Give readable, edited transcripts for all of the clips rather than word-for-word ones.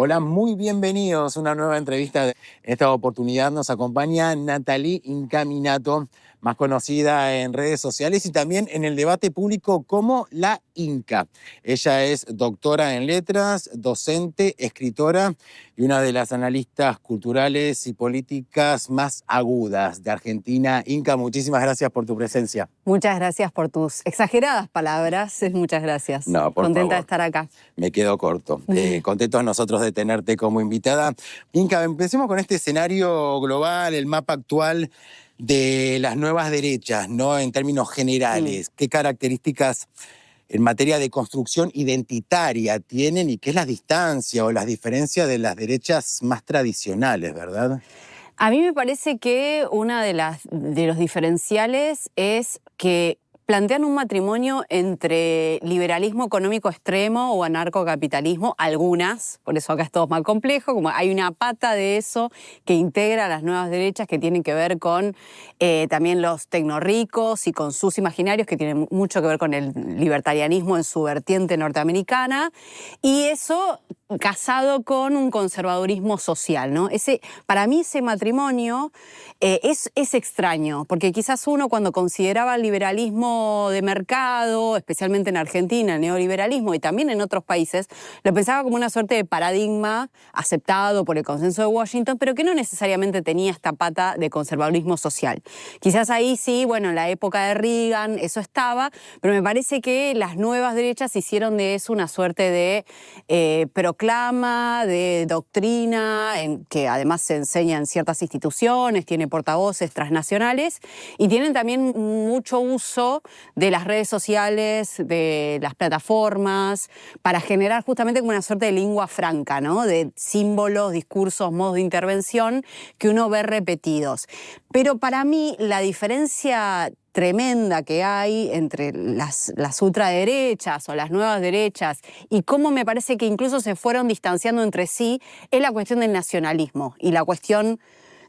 Hola, muy bienvenidos a una nueva entrevista. En esta oportunidad nos acompaña Nathalie Incaminato, más conocida en redes sociales y también en el debate público como la Inca. Ella es doctora en letras, docente, escritora y una de las analistas culturales y políticas más agudas de Argentina. Inca, muchísimas gracias por tu presencia. Muchas gracias por tus exageradas palabras. Muchas gracias. No, por Contenta favor. de estar acá. Me quedo corto. Contentos nosotros de tenerte como invitada. Inca, empecemos con este escenario global, el mapa actual de las nuevas derechas, ¿no? En términos generales. ¿Qué características en materia de construcción identitaria tienen y qué es la distancia o las diferencias de las derechas más tradicionales, verdad? A mí me parece que una de los diferenciales es que plantean un matrimonio entre liberalismo económico extremo o anarcocapitalismo, algunas, por eso acá es todo más complejo, como hay una pata de eso que integra a las nuevas derechas que tienen que ver con también los tecnorricos y con sus imaginarios, que tienen mucho que ver con el libertarianismo en su vertiente norteamericana, y eso casado con un conservadurismo social, ¿no? Para mí ese matrimonio es extraño, porque quizás uno cuando consideraba el liberalismo de mercado, especialmente en Argentina, el neoliberalismo y también en otros países, lo pensaba como una suerte de paradigma aceptado por el consenso de Washington, pero que no necesariamente tenía esta pata de conservadurismo social. Quizás ahí sí, bueno, en la época de Reagan eso estaba, pero me parece que las nuevas derechas hicieron de eso una suerte de proclama, de doctrina, que además se enseña en ciertas instituciones, tiene portavoces transnacionales y tienen también mucho uso de las redes sociales, de las plataformas, para generar justamente como una suerte de lengua franca, ¿no? De símbolos, discursos, modos de intervención que uno ve repetidos. Pero para mí la diferencia tremenda que hay entre las ultraderechas o las nuevas derechas y cómo me parece que incluso se fueron distanciando entre sí es la cuestión del nacionalismo y la cuestión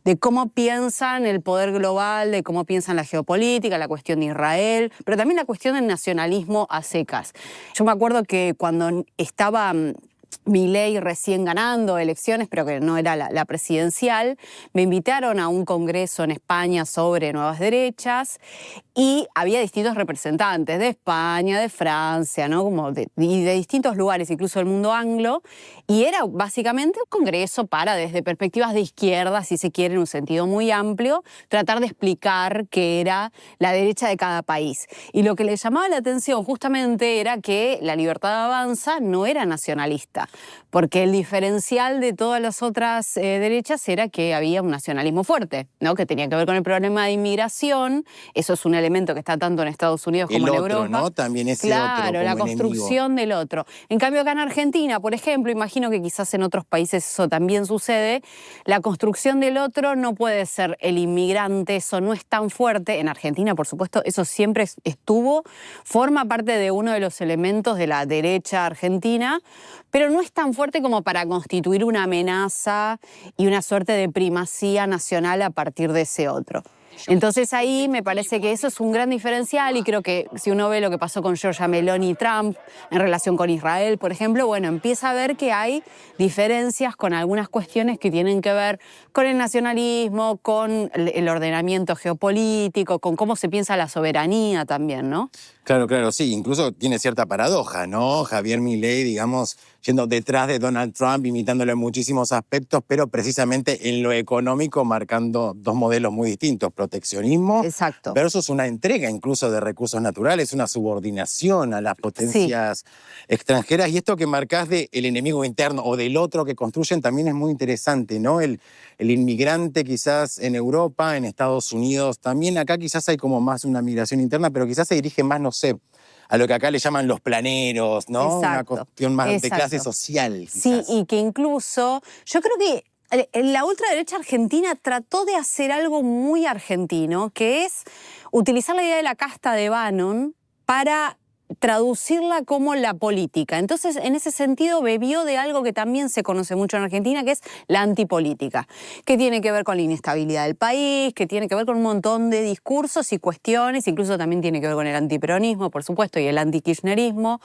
de cómo piensan el poder global, de cómo piensan la geopolítica, la cuestión de Israel, pero también la cuestión del nacionalismo a secas. Yo me acuerdo que cuando estaba Milei recién ganando elecciones, pero que no era la presidencial, me invitaron a un congreso en España sobre nuevas derechas y había distintos representantes de España, de Francia, ¿no? Y de distintos lugares, incluso del mundo anglo, y era básicamente un congreso para, desde perspectivas de izquierda, si se quiere, en un sentido muy amplio, tratar de explicar qué era la derecha de cada país. Y lo que le llamaba la atención justamente era que la Libertad Avanza no era nacionalista, porque el diferencial de todas las otras derechas era que había un nacionalismo fuerte, ¿no? Que tenía que ver con el problema de inmigración. Eso es un elemento que está tanto en Estados Unidos como en Europa. El otro, ¿no? También ese claro, otro como la construcción enemigo. del otro. En cambio, acá en Argentina, por ejemplo, imagino que quizás en otros países eso también sucede, la construcción del otro no puede ser el inmigrante, eso no es tan fuerte. En Argentina, por supuesto, eso siempre estuvo, forma parte de uno de los elementos de la derecha argentina, pero no es tan fuerte como para constituir una amenaza y una suerte de primacía nacional a partir de ese otro. Entonces ahí me parece que eso es un gran diferencial y creo que si uno ve lo que pasó con Giorgia Meloni y Trump en relación con Israel, por ejemplo, bueno, empieza a ver que hay diferencias con algunas cuestiones que tienen que ver con el nacionalismo, con el ordenamiento geopolítico, con cómo se piensa la soberanía también, ¿no? Claro, claro, sí. Incluso tiene cierta paradoja, ¿no? Javier Milei, digamos, yendo detrás de Donald Trump, imitándolo en muchísimos aspectos, pero precisamente en lo económico marcando dos modelos muy distintos. Proteccionismo Exacto. versus una entrega incluso de recursos naturales, una subordinación a las potencias extranjeras. Y esto que marcás del enemigo interno o del otro que construyen también es muy interesante, ¿no? El inmigrante quizás en Europa, en Estados Unidos, también acá quizás hay como más una migración interna, pero quizás se dirige más, no sé, a lo que acá le llaman los planeros, ¿no? Exacto. Una cuestión más de clase Exacto. social, quizás. Sí, y que incluso, yo creo que la ultraderecha argentina trató de hacer algo muy argentino, que es utilizar la idea de la casta de Bannon para traducirla como la política. Entonces, en ese sentido, bebió de algo que también se conoce mucho en Argentina, que es la antipolítica, que tiene que ver con la inestabilidad del país, que tiene que ver con un montón de discursos y cuestiones, incluso también tiene que ver con el antiperonismo, por supuesto, y el antikirchnerismo.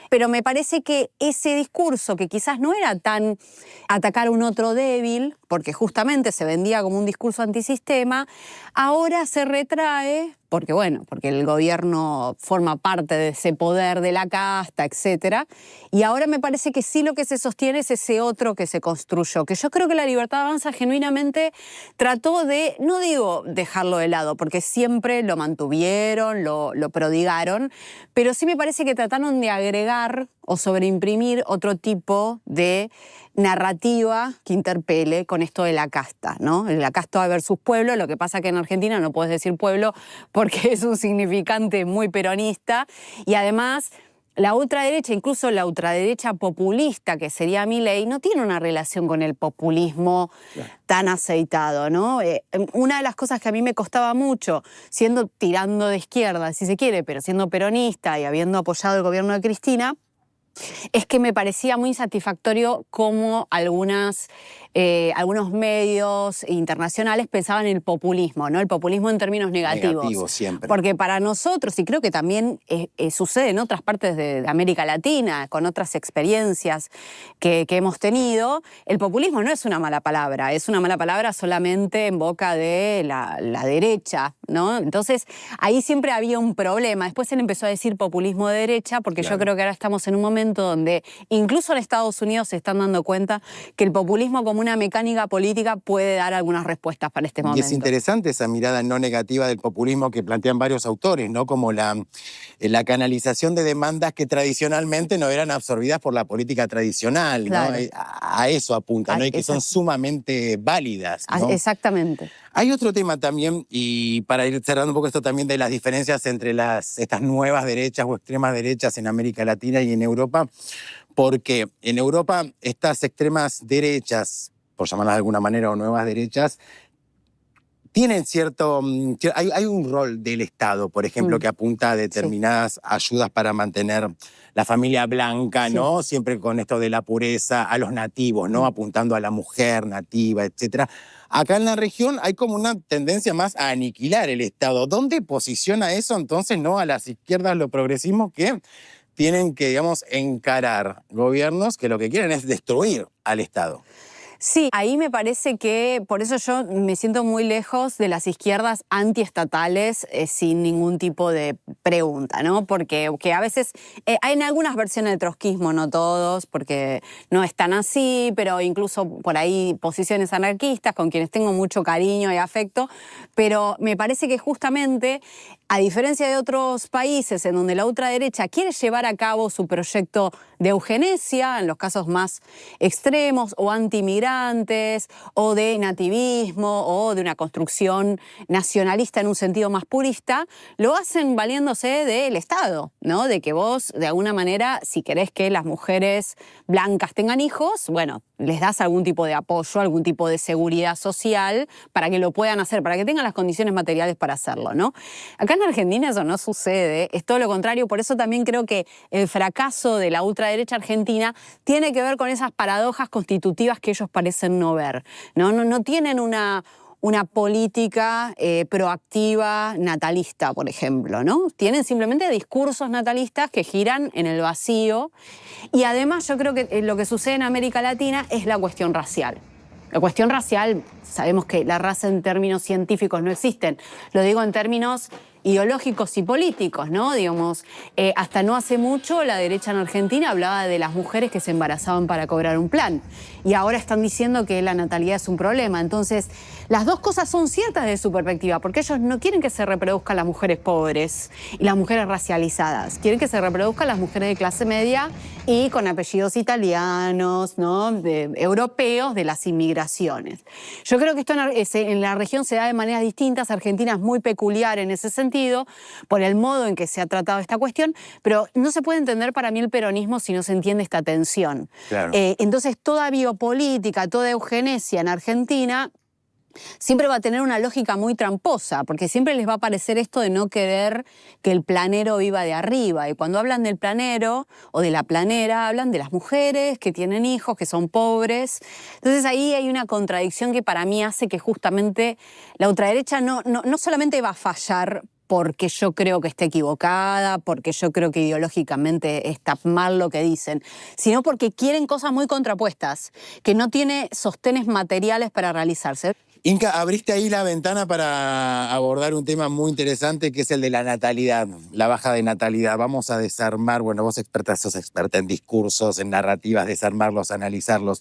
Pero me parece que ese discurso, que quizás no era tan atacar a un otro débil, porque justamente se vendía como un discurso antisistema, ahora se retrae, porque el gobierno forma parte de ese poder de la casta, etcétera, y ahora me parece que sí lo que se sostiene es ese otro que se construyó, que yo creo que la Libertad Avanza genuinamente trató de, no digo dejarlo de lado, porque siempre lo mantuvieron, lo prodigaron, pero sí me parece que trataron de agregar o sobreimprimir otro tipo de narrativa que interpele con esto de la casta, ¿no? La casta versus pueblo. Lo que pasa que en Argentina no puedes decir pueblo porque es un significante muy peronista, y además la ultraderecha, incluso la ultraderecha populista, que sería Milei, no tiene una relación con el populismo tan aceitado, ¿no? Una de las cosas que a mí me costaba mucho, tirando de izquierda, si se quiere, pero siendo peronista y habiendo apoyado el gobierno de Cristina, es que me parecía muy insatisfactorio cómo algunos medios internacionales pensaban en el populismo, ¿no? El populismo en términos negativos. Negativo siempre. Porque para nosotros, y creo que también sucede en otras partes de América Latina, con otras experiencias que hemos tenido, el populismo no es una mala palabra, es una mala palabra solamente en boca de la derecha, ¿no? Entonces, ahí siempre había un problema. Después él empezó a decir populismo de derecha, porque yo creo que ahora estamos en un momento donde incluso en Estados Unidos se están dando cuenta que el populismo como una mecánica política puede dar algunas respuestas para este momento. Y es interesante esa mirada no negativa del populismo que plantean varios autores, ¿no? Como la canalización de demandas que tradicionalmente no eran absorbidas por la política tradicional, ¿no? A eso apunta, ¿no? Y que son sumamente válidas, ¿no? Exactamente. Hay otro tema también, y para ir cerrando un poco esto también de las diferencias entre estas nuevas derechas o extremas derechas en América Latina y en Europa, porque en Europa estas extremas derechas, por llamarlas de alguna manera, o nuevas derechas, tienen hay un rol del Estado, por ejemplo, que apunta a determinadas ayudas para mantener la familia blanca, ¿no? Siempre con esto de la pureza, a los nativos, ¿no? Apuntando a la mujer nativa, etcétera. Acá en la región hay como una tendencia más a aniquilar el Estado. ¿Dónde posiciona eso entonces, no, a las izquierdas, los progresismos, que tienen que, digamos, encarar gobiernos que lo que quieren es destruir al Estado? Sí, ahí me parece que, por eso yo me siento muy lejos de las izquierdas antiestatales sin ningún tipo de pregunta, ¿no? Porque que a veces hay en algunas versiones de trotskismo, no todos, porque no es tan así, pero incluso por ahí posiciones anarquistas con quienes tengo mucho cariño y afecto, pero me parece que justamente, a diferencia de otros países en donde la ultraderecha quiere llevar a cabo su proyecto de eugenesia, en los casos más extremos, o antimigrantes, o de nativismo, o de una construcción nacionalista en un sentido más purista, lo hacen valiéndose del Estado, ¿no? De que vos, de alguna manera, si querés que las mujeres blancas tengan hijos, bueno, les das algún tipo de apoyo, algún tipo de seguridad social para que lo puedan hacer, para que tengan las condiciones materiales para hacerlo, ¿no? Acá en Argentina eso no sucede, es todo lo contrario. Por eso también creo que el fracaso de la ultraderecha argentina tiene que ver con esas paradojas constitutivas que ellos parecen no ver, ¿no? No tienen una política proactiva natalista, por ejemplo, ¿no? Tienen simplemente discursos natalistas que giran en el vacío. Y además yo creo que lo que sucede en América Latina es la cuestión racial. La cuestión racial, sabemos que la raza en términos científicos no existen. Lo digo en términos ideológicos y políticos, ¿no? Digamos, hasta no hace mucho la derecha en Argentina hablaba de las mujeres que se embarazaban para cobrar un plan. Y ahora están diciendo que la natalidad es un problema. Entonces, las dos cosas son ciertas desde su perspectiva, porque ellos no quieren que se reproduzcan las mujeres pobres y las mujeres racializadas. Quieren que se reproduzcan las mujeres de clase media y con apellidos italianos, ¿no? Europeos, de las inmigraciones. Yo creo que esto en la región se da de maneras distintas. Argentina es muy peculiar en ese sentido, por el modo en que se ha tratado esta cuestión, pero no se puede entender para mí el peronismo si no se entiende esta tensión. Claro. Entonces, toda biopolítica, toda eugenesia en Argentina siempre va a tener una lógica muy tramposa, porque siempre les va a parecer esto de no querer que el planero viva de arriba. Y cuando hablan del planero o de la planera, hablan de las mujeres que tienen hijos, que son pobres. Entonces ahí hay una contradicción que para mí hace que justamente la ultraderecha no solamente va a fallar porque yo creo que esté equivocada, porque yo creo que ideológicamente está mal lo que dicen, sino porque quieren cosas muy contrapuestas, que no tiene sostenes materiales para realizarse. Inka, abriste ahí la ventana para abordar un tema muy interesante que es el de la natalidad, la baja de natalidad. Vamos a desarmar, bueno, vos sos experta en discursos, en narrativas, desarmarlos, analizarlos.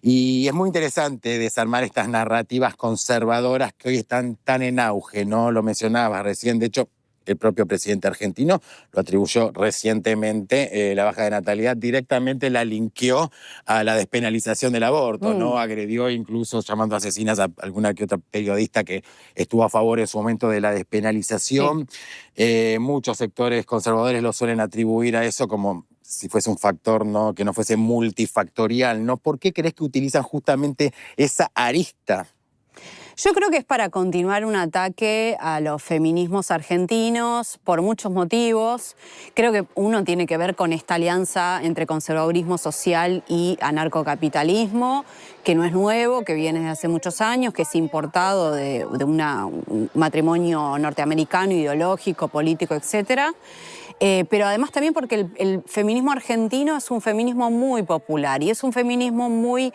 Y es muy interesante desarmar estas narrativas conservadoras que hoy están tan en auge, ¿no? Lo mencionabas recién, de hecho, el propio presidente argentino lo atribuyó recientemente, la baja de natalidad, directamente la linkeó a la despenalización del aborto, ¿no? Agredió incluso llamando asesinas a alguna que otra periodista que estuvo a favor en su momento de la despenalización. Sí. Muchos sectores conservadores lo suelen atribuir a eso como si fuese un factor, ¿no? Que no fuese multifactorial, ¿no? ¿Por qué crees que utilizan justamente esa arista? Yo creo que es para continuar un ataque a los feminismos argentinos por muchos motivos. Creo que uno tiene que ver con esta alianza entre conservadurismo social y anarcocapitalismo, que no es nuevo, que viene desde hace muchos años, que es importado de un matrimonio norteamericano, ideológico, político, etc. Pero además también porque el feminismo argentino es un feminismo muy popular y es un feminismo muy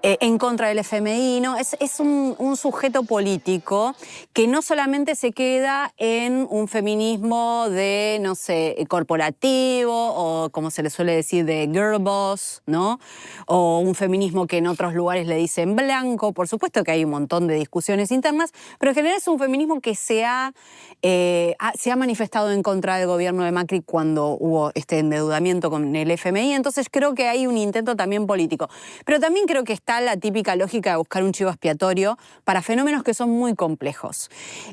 en contra del FMI, ¿no? Es un sujeto político que no solamente se queda en un feminismo de, no sé, corporativo o como se le suele decir de girl boss, ¿no? O un feminismo que en otros lugares le dicen blanco. Por supuesto que hay un montón de discusiones internas, pero en general es un feminismo que se ha manifestado en contra del gobierno de Macri cuando hubo este endeudamiento con el FMI. Entonces creo que hay un intento también político. Pero también creo que está la típica lógica de buscar un chivo expiatorio para fenómenos que son muy complejos.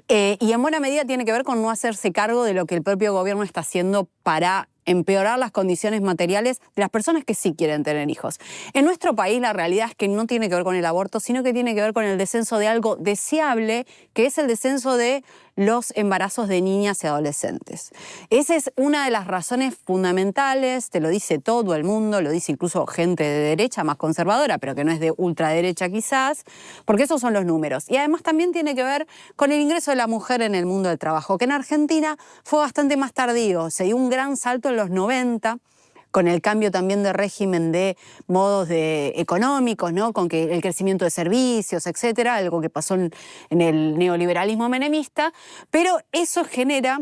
Y en buena medida tiene que ver con no hacerse cargo de lo que el propio gobierno está haciendo para empeorar las condiciones materiales de las personas que sí quieren tener hijos. En nuestro país la realidad es que no tiene que ver con el aborto, sino que tiene que ver con el descenso de algo deseable, que es el descenso de los embarazos de niñas y adolescentes. Esa es una de las razones fundamentales, te lo dice todo el mundo, lo dice incluso gente de derecha más conservadora, pero que no es de ultraderecha quizás, porque esos son los números. Y además también tiene que ver con el ingreso de la mujer en el mundo del trabajo, que en Argentina fue bastante más tardío, se dio un gran salto en los 90, con el cambio también de régimen de modos económicos, ¿no? Con que el crecimiento de servicios, etcétera, algo que pasó en el neoliberalismo menemista, pero eso genera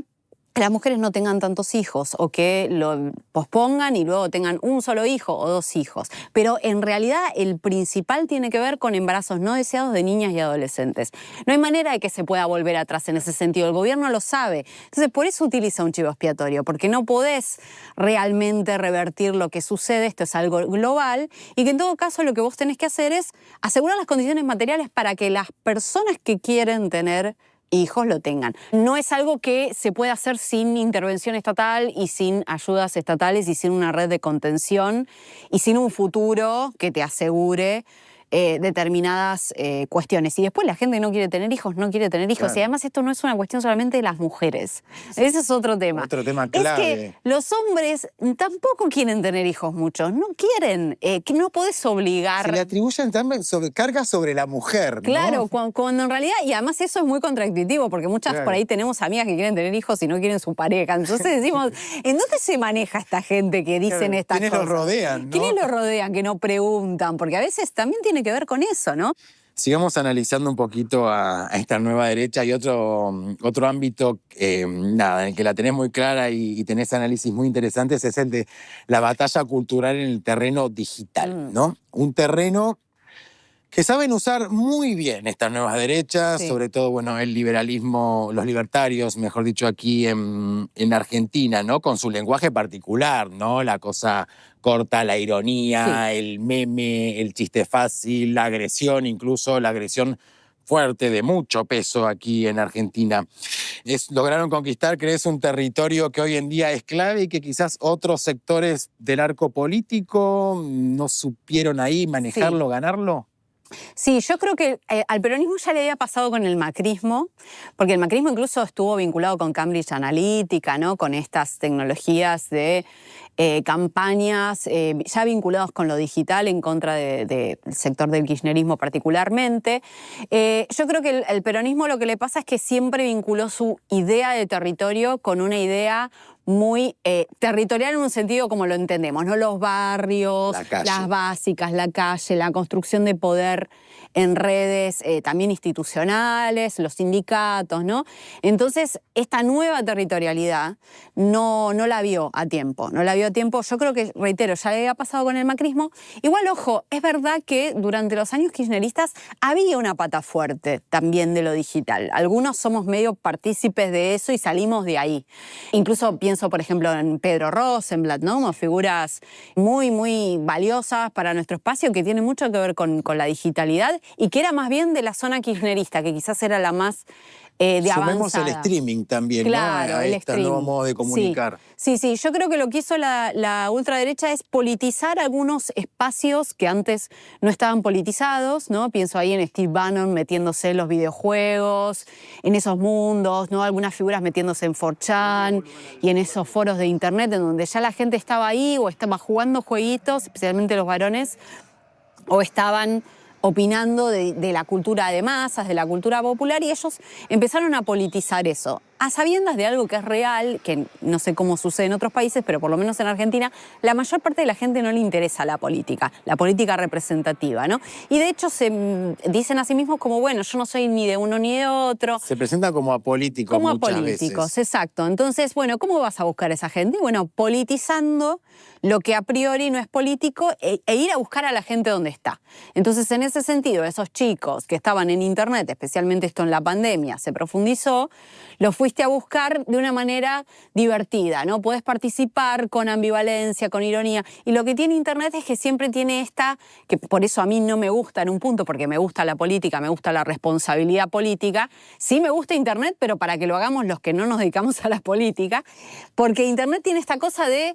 que las mujeres no tengan tantos hijos o que lo pospongan y luego tengan un solo hijo o dos hijos. Pero en realidad el principal tiene que ver con embarazos no deseados de niñas y adolescentes. No hay manera de que se pueda volver atrás en ese sentido. El gobierno lo sabe. Entonces por eso utiliza un chivo expiatorio, porque no podés realmente revertir lo que sucede. Esto es algo global y que en todo caso lo que vos tenés que hacer es asegurar las condiciones materiales para que las personas que quieren tener hijos lo tengan. No es algo que se pueda hacer sin intervención estatal y sin ayudas estatales y sin una red de contención y sin un futuro que te asegure determinadas cuestiones. Y después la gente no quiere tener hijos, no quiere tener hijos. Claro. Y además esto no es una cuestión solamente de las mujeres. Ese es otro tema. Otro tema clave. Es que los hombres tampoco quieren tener hijos muchos. No quieren, que no podés obligar. Se le atribuyen también cargas sobre la mujer, ¿no? Claro, cuando en realidad, y además eso es muy contradictivo, porque muchas por ahí tenemos amigas que quieren tener hijos y no quieren su pareja. Entonces decimos, ¿en dónde se maneja esta gente que dicen estas cosas? ¿Quiénes los rodean, no? ¿Quiénes los rodean que no preguntan? Porque a veces también tiene que ver con eso, ¿no? Sigamos analizando un poquito a esta nueva derecha y otro ámbito nada, en el que la tenés muy clara y tenés análisis muy interesantes es el de la batalla cultural en el terreno digital, ¿no? Un terreno que saben usar muy bien estas nuevas derechas, sobre todo, bueno, el liberalismo, los libertarios, mejor dicho, aquí en Argentina, ¿no? Con su lenguaje particular, ¿no? La cosa corta, la ironía, el meme, el chiste fácil, la agresión, incluso la agresión fuerte, de mucho peso aquí en Argentina. Lograron conquistar, ¿crees?, un territorio que hoy en día es clave y que quizás otros sectores del arco político no supieron ahí manejarlo, ganarlo. Sí, yo creo que al peronismo ya le había pasado con el macrismo, porque el macrismo incluso estuvo vinculado con Cambridge Analytica, ¿no? Con estas tecnologías de campañas ya vinculados con lo digital en contra del sector del kirchnerismo particularmente. Yo creo que el peronismo lo que le pasa es que siempre vinculó su idea de territorio con una idea muy territorial en un sentido como lo entendemos, ¿no? Los barrios, las básicas, la calle, la construcción de poder en redes también institucionales, los sindicatos, ¿no? Entonces, esta nueva territorialidad no la vio a tiempo, no la vio a tiempo. Yo creo que, reitero, ya le había pasado con el macrismo. Igual, ojo, es verdad que durante los años kirchneristas había una pata fuerte también de lo digital. Algunos somos medio partícipes de eso y salimos de ahí. Incluso pienso, por ejemplo, en Pedro Rosenblatt, ¿no? Como figuras muy, muy valiosas para nuestro espacio que tienen mucho que ver con la digitalidad y que era más bien de la zona kirchnerista, que quizás era la más de Sumemos avanzada. el streaming también, claro, ¿no? A el este nuevo modo de comunicar. Sí, yo creo que lo que hizo la ultraderecha es politizar algunos espacios que antes no estaban politizados, ¿no? Pienso ahí en Steve Bannon metiéndose en los videojuegos, en esos mundos, ¿no? Algunas figuras metiéndose en 4chan y en esos foros de internet en donde ya la gente estaba ahí o estaba jugando jueguitos, especialmente los varones, o estaban opinando de la cultura de masas, de la cultura popular, y ellos empezaron a politizar eso, a sabiendas de algo que es real, que no sé cómo sucede en otros países, pero por lo menos en Argentina, la mayor parte de la gente no le interesa la política representativa, ¿no? Y de hecho se dicen a sí mismos como, bueno, yo no soy ni de uno ni de otro. Se presentan como apolíticos como muchas apolíticos, veces. exacto. Entonces, bueno, ¿cómo vas a buscar a esa gente? Bueno, politizando lo que a priori no es político e ir a buscar a la gente donde está. Entonces, en ese sentido, esos chicos que estaban en internet, especialmente esto en la pandemia, se profundizó, los fuiste a buscar de una manera divertida, ¿no? Podés participar con ambivalencia, con ironía. Y lo que tiene internet es que siempre tiene esta, que por eso a mí no me gusta en un punto, porque me gusta la política, me gusta la responsabilidad política. Sí me gusta internet, pero para que lo hagamos los que no nos dedicamos a la política, porque internet tiene esta cosa de...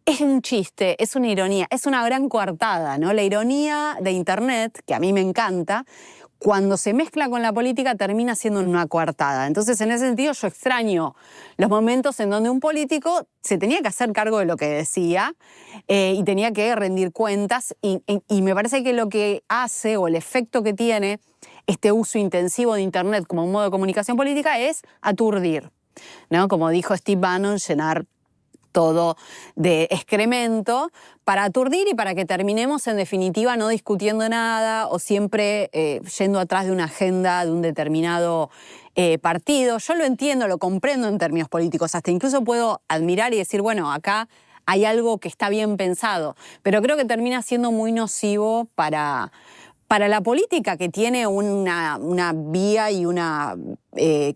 Es un chiste, es una ironía, es una gran coartada, ¿no? La ironía de internet, que a mí me encanta, cuando se mezcla con la política termina siendo una coartada. Entonces, en ese sentido, yo extraño los momentos en donde un político se tenía que hacer cargo de lo que decía y tenía que rendir cuentas. Y me parece que lo que hace o el efecto que tiene este uso intensivo de internet como un modo de comunicación política es aturdir, ¿no? Como dijo Steve Bannon, llenar todo de excremento para aturdir y para que terminemos en definitiva no discutiendo nada o siempre yendo atrás de una agenda de un determinado partido. Yo lo entiendo, lo comprendo en términos políticos, hasta incluso puedo admirar y decir, bueno, acá hay algo que está bien pensado, pero creo que termina siendo muy nocivo para la política, que tiene una vía y una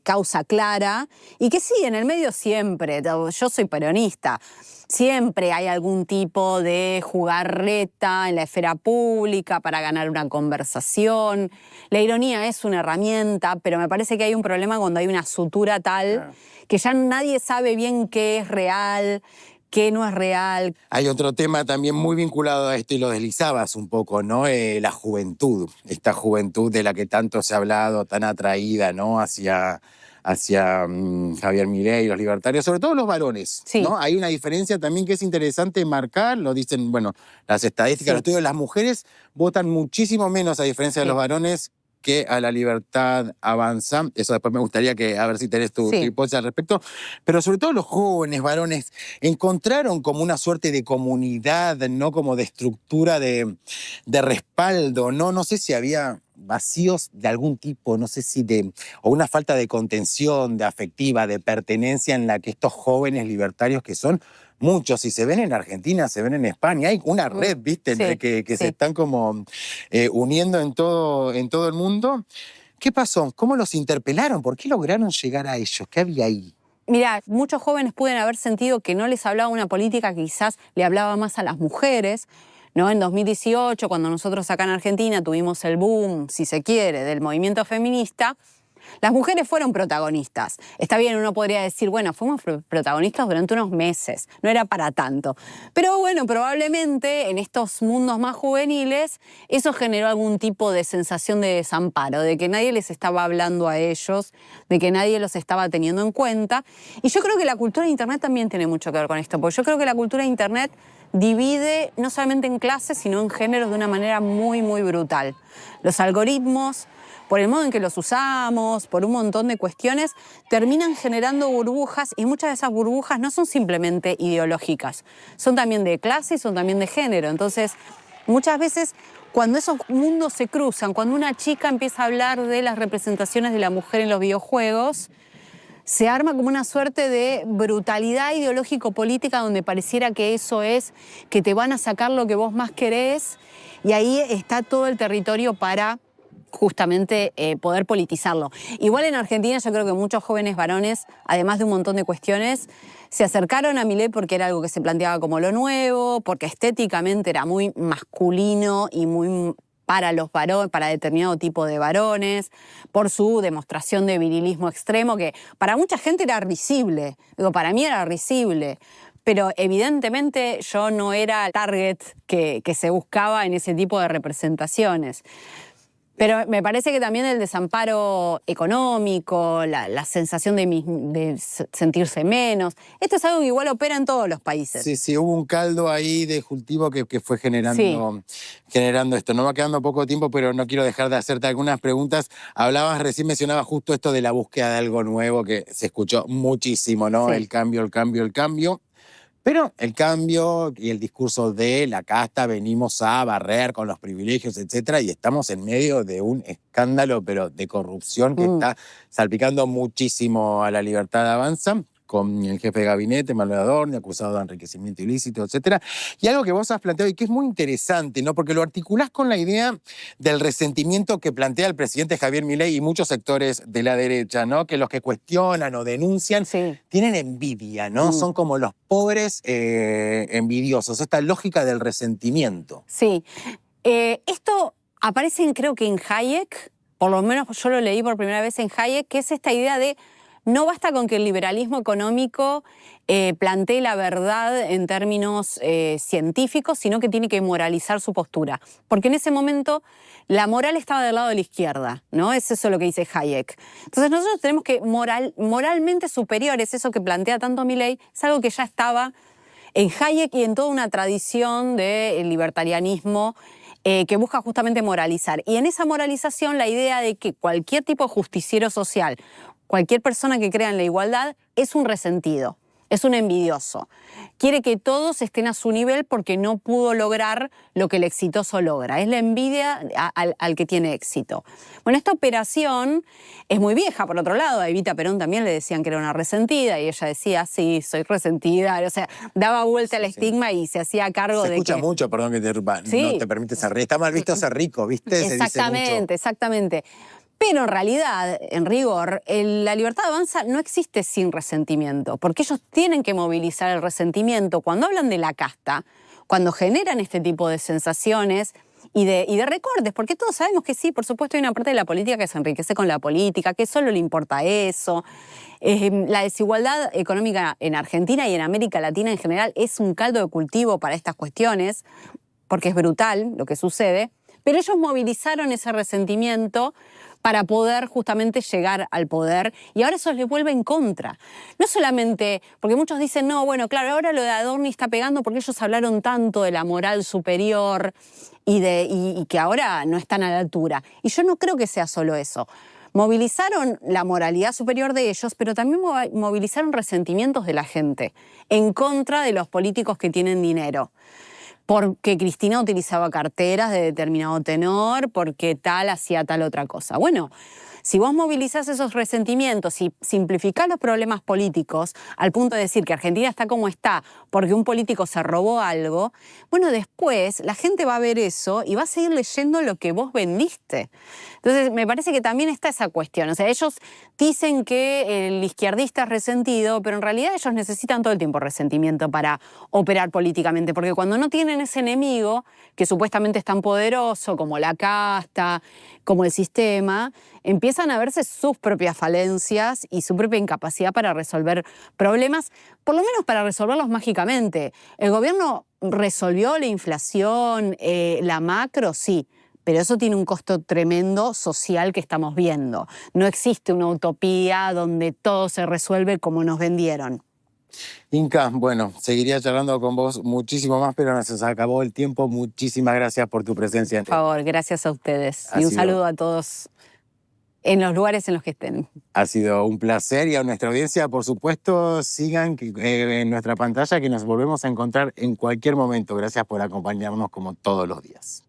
causa clara, y que sí, en el medio siempre, yo soy peronista, siempre hay algún tipo de jugarreta en la esfera pública para ganar una conversación. La ironía es una herramienta, pero me parece que hay un problema cuando hay una sutura tal que ya nadie sabe bien qué es real, qué no es real. Hay otro tema también muy vinculado a esto y lo deslizabas un poco, ¿no? La juventud, esta juventud de la que tanto se ha hablado, tan atraída, ¿no? Hacia Javier Milei, los libertarios, sobre todo los varones, Sí. ¿no? Hay una diferencia también que es interesante marcar, lo dicen, bueno, las estadísticas, los estudios, las mujeres votan muchísimo menos a diferencia de los varones que a La Libertad Avanza. Eso después me gustaría que, a ver si tenés tu hipótesis al respecto. Pero sobre todo los jóvenes varones encontraron como una suerte de comunidad, ¿no? Como de estructura de respaldo, ¿no? No sé si había vacíos de algún tipo, no sé si o una falta de contención, de afectiva, de pertenencia en la que estos jóvenes libertarios que son muchos, si se ven en Argentina, se ven en España, hay una red, ¿viste? Entre que se están como uniendo en todo el mundo. ¿Qué pasó? ¿Cómo los interpelaron? ¿Por qué lograron llegar a ellos? ¿Qué había ahí? Mirá, muchos jóvenes pueden haber sentido que no les hablaba una política que quizás le hablaba más a las mujeres, ¿no? En 2018, cuando nosotros acá en Argentina tuvimos el boom, si se quiere, del movimiento feminista, Las mujeres fueron protagonistas. Está bien, uno podría decir, bueno, fuimos protagonistas durante unos meses, no era para tanto. Pero bueno, probablemente en estos mundos más juveniles eso generó algún tipo de sensación de desamparo, de que nadie les estaba hablando a ellos, de que nadie los estaba teniendo en cuenta. Y yo creo que la cultura de Internet también tiene mucho que ver con esto, porque yo creo que la cultura de Internet divide no solamente en clases, sino en géneros de una manera muy, muy brutal. Los algoritmos, por el modo en que los usamos, por un montón de cuestiones, terminan generando burbujas, y muchas de esas burbujas no son simplemente ideológicas, son también de clase y son también de género. Entonces, muchas veces, cuando esos mundos se cruzan, cuando una chica empieza a hablar de las representaciones de la mujer en los videojuegos, se arma como una suerte de brutalidad ideológico-política donde pareciera que eso es, que te van a sacar lo que vos más querés, y ahí está todo el territorio para justamente poder politizarlo. Igual en Argentina yo creo que muchos jóvenes varones, además de un montón de cuestiones, se acercaron a Milei porque era algo que se planteaba como lo nuevo, porque estéticamente era muy masculino y muy para los varones, para determinado tipo de varones, por su demostración de virilismo extremo, que para mucha gente era risible. Digo, para mí era risible. Pero evidentemente yo no era el target que se buscaba en ese tipo de representaciones. Pero me parece que también el desamparo económico, la sensación de sentirse menos, esto es algo que igual opera en todos los países. Sí, sí, hubo un caldo ahí de cultivo que fue generando, Sí. generando esto. No va quedando poco tiempo, pero no quiero dejar de hacerte algunas preguntas. Recién mencionabas justo esto de la búsqueda de algo nuevo, que se escuchó muchísimo, ¿no? Sí. El cambio, el cambio, el cambio. Pero el cambio y el discurso de la casta, venimos a barrer con los privilegios, etcétera, y estamos en medio de un escándalo, pero de corrupción que está salpicando muchísimo a la Libertad Avanza, con el jefe de gabinete, Manuel Adorni, acusado de enriquecimiento ilícito, etcétera. Y algo que vos has planteado y que es muy interesante, ¿no? Porque lo articulás con la idea del resentimiento que plantea el presidente Javier Milei y muchos sectores de la derecha, ¿no? Que los que cuestionan o denuncian tienen envidia, ¿no? Son como los pobres envidiosos, esta lógica del resentimiento. Sí. Esto aparece, creo que en Hayek, por lo menos yo lo leí por primera vez en Hayek, que es esta idea de no basta con que el liberalismo económico plantee la verdad en términos científicos, sino que tiene que moralizar su postura. Porque en ese momento la moral estaba del lado de la izquierda, ¿no? Es eso lo que dice Hayek. Entonces nosotros tenemos que moralmente superiores, eso que plantea tanto Milei, es algo que ya estaba en Hayek y en toda una tradición del libertarianismo que busca justamente moralizar. Y en esa moralización la idea de que cualquier tipo de justiciero social, cualquier persona que crea en la igualdad, es un resentido, es un envidioso. Quiere que todos estén a su nivel porque no pudo lograr lo que el exitoso logra. Es la envidia al que tiene éxito. Bueno, esta operación es muy vieja, por otro lado. A Evita Perón también le decían que era una resentida y ella decía, sí, soy resentida. O sea, daba vuelta al estigma y se hacía cargo de que... Se escucha mucho, perdón que te interrumpa, no te permite ser rico. Está mal visto ser rico, ¿viste? Exactamente, se dice mucho. exactamente. Pero en realidad, en rigor, la Libertad Avanza no existe sin resentimiento, porque ellos tienen que movilizar el resentimiento. Cuando hablan de la casta, cuando generan este tipo de sensaciones y de recortes, porque todos sabemos que sí, por supuesto hay una parte de la política que se enriquece con la política, que solo le importa eso. La desigualdad económica en Argentina y en América Latina en general es un caldo de cultivo para estas cuestiones, porque es brutal lo que sucede, pero ellos movilizaron ese resentimiento para poder justamente llegar al poder, y ahora eso les vuelve en contra. No solamente, porque muchos dicen, no, bueno, claro, ahora lo de Adorni está pegando porque ellos hablaron tanto de la moral superior y que ahora no están a la altura. Y yo no creo que sea solo eso. Movilizaron la moralidad superior de ellos, pero también movilizaron resentimientos de la gente en contra de los políticos que tienen dinero. Porque Cristina utilizaba carteras de determinado tenor, porque tal hacía tal otra cosa. Bueno, si vos movilizás esos resentimientos y simplificás los problemas políticos al punto de decir que Argentina está como está porque un político se robó algo, bueno, después la gente va a ver eso y va a seguir leyendo lo que vos vendiste. Entonces, me parece que también está esa cuestión. O sea, ellos dicen que el izquierdista es resentido, pero en realidad ellos necesitan todo el tiempo resentimiento para operar políticamente, porque cuando no tienen ese enemigo, que supuestamente es tan poderoso como la casta, como el sistema, empiezan empiezan a verse sus propias falencias y su propia incapacidad para resolver problemas, por lo menos para resolverlos mágicamente. El gobierno resolvió la inflación, la macro, sí, pero eso tiene un costo tremendo social que estamos viendo. No existe una utopía donde todo se resuelve como nos vendieron. Inka, bueno, seguiría charlando con vos muchísimo más, pero nos acabó el tiempo. Muchísimas gracias por tu presencia. Por favor, gracias a ustedes. Ha Y un sido- saludo a todos en los lugares en los que estén. Ha sido un placer y a nuestra audiencia, por supuesto, sigan en nuestra pantalla que nos volvemos a encontrar en cualquier momento. Gracias por acompañarnos como todos los días.